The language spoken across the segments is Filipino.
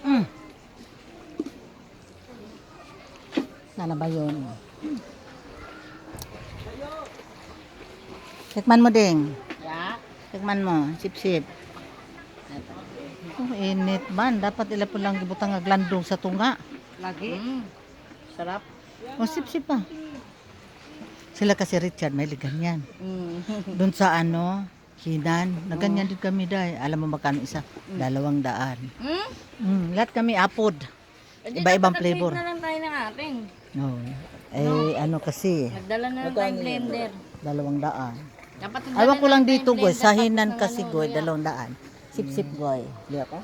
Mm. Sana ba yun? Tikman mo ding. Ya. Tikman mo. Sip-sip. Oh, init man. Dapat ila po lang gibutang nga glandong sa tunga. Lagi. Sarap. O sip-sip pa. Sila kasi Richard, may ganyan. Mm. Doon sa ano, Hinan, na ganyan din kami dahil. Alam mo magkano isa? 200. Lahat kami apod. Iba-ibang flavor. Na lang tayo ng ating. No. Eh, ano kasi, Nagdala na lang tayong blender. 200. Dapat Awan ko lang dito, goy. Sa Hinan kasi, goy, 200. Sip-sip, goy. Di ako?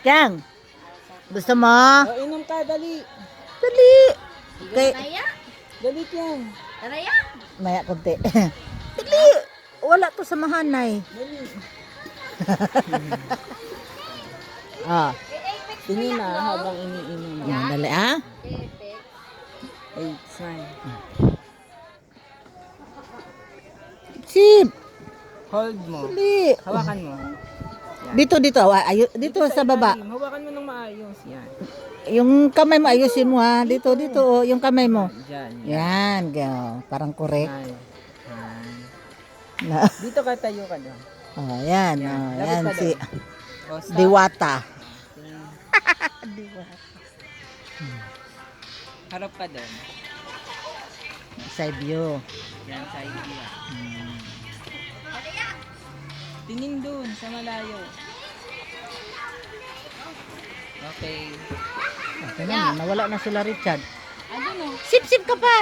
Yang, gusto mo? Inom ka, dali. Dali. Kay, Taraya? Dali yan. Taraya? maya konti. Dali. Wala to sa mahanay. Dali. Ah, Tingin na habang iniinom. yan, dali ah. Ay, sign. Sip. Hold mo. Dali. Hawakan mo. Dito, dito sa baba. ilalim. Hawakan mo ng maayos. Yan. Yung kamay mo, ayusin mo ha. Dito, oh, yung kamay mo. Diyan. Yan, go. Parang correct. Yan. Yan. Na- Dito ka, tayo ka doon. Oh, yan, Yan. oh, Lapit yan ka si O, stop. Diwata. Harap ka doon. Side view. Yan, sa iyo. Tingin doon, sa malayo. Okay. Okay na, nawala na sila Richard. Ano no? Sip-sip ka pa.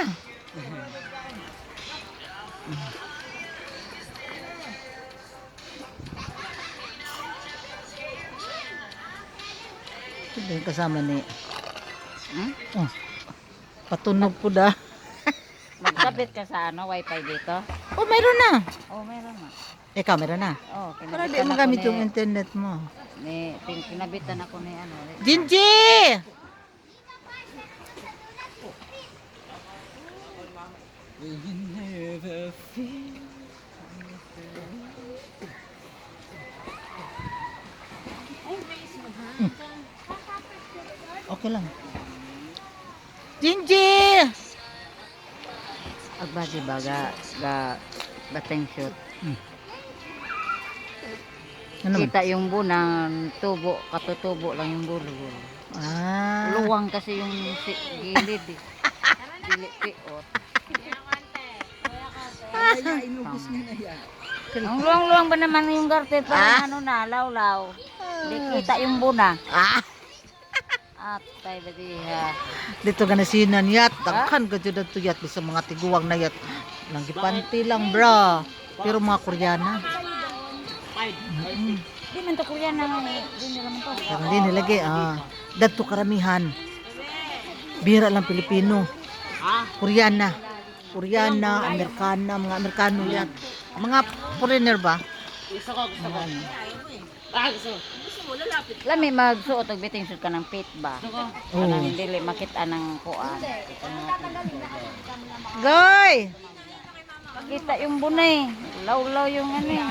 Ito yung kasama ni... Oh, patunog po da. Magkabit ka sa ano, wifi dito? Oh, mayroon na. Oh, meron nga. Ikaw, meron na. Oh, Para di kinabitan ako magamit ni- yung internet mo. Kinabitan ako ni ano. Jinji! Okay lang. Jinji! Agba di ba ga bateng shoot. Ano man? Kita yung bunang tubo, katutubo lang yung bulbul. Ah. Luwang kasi yung gilid eh. Dili piot. Kaya inubos niya na yan. Ang luwang-luwang ba naman yung garter parang ano na, law-law. Di kita yung buna. Ah. At tayo ba diha. Dito ka na sinan yat. Daghan ka dyan to yat. Bisa mga tiguang na yat. Langgipanti lang bra. Pero mga Koreana. Di man to Korean na di nila man to. Parang di nilagay. Ah. Dato karamihan. Bira lang Pilipino. Koreana. Koreana, Amerikana, mga Amerikano yan. Mga foreigner ba? Lami magsuot og biting suot ka ng pit ba? Oo. Kanang dili makita ng kuan. Goy! Kita yung bunay. Law-law yung ano eh.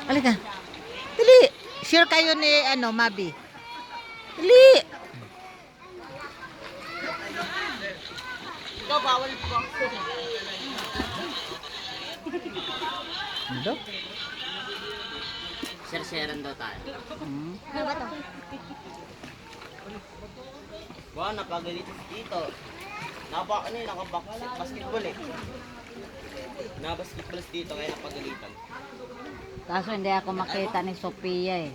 Halika. Dali. Share kayo ni ano, Mabi. Dali. Ikaw, bawal po. Ano? Share-sharean daw tayo. Wow, napagalit dito. Nakabasketball eh. Nabasketball dito kaya napagalitan. Kaso hindi ako makita ni Sophia eh.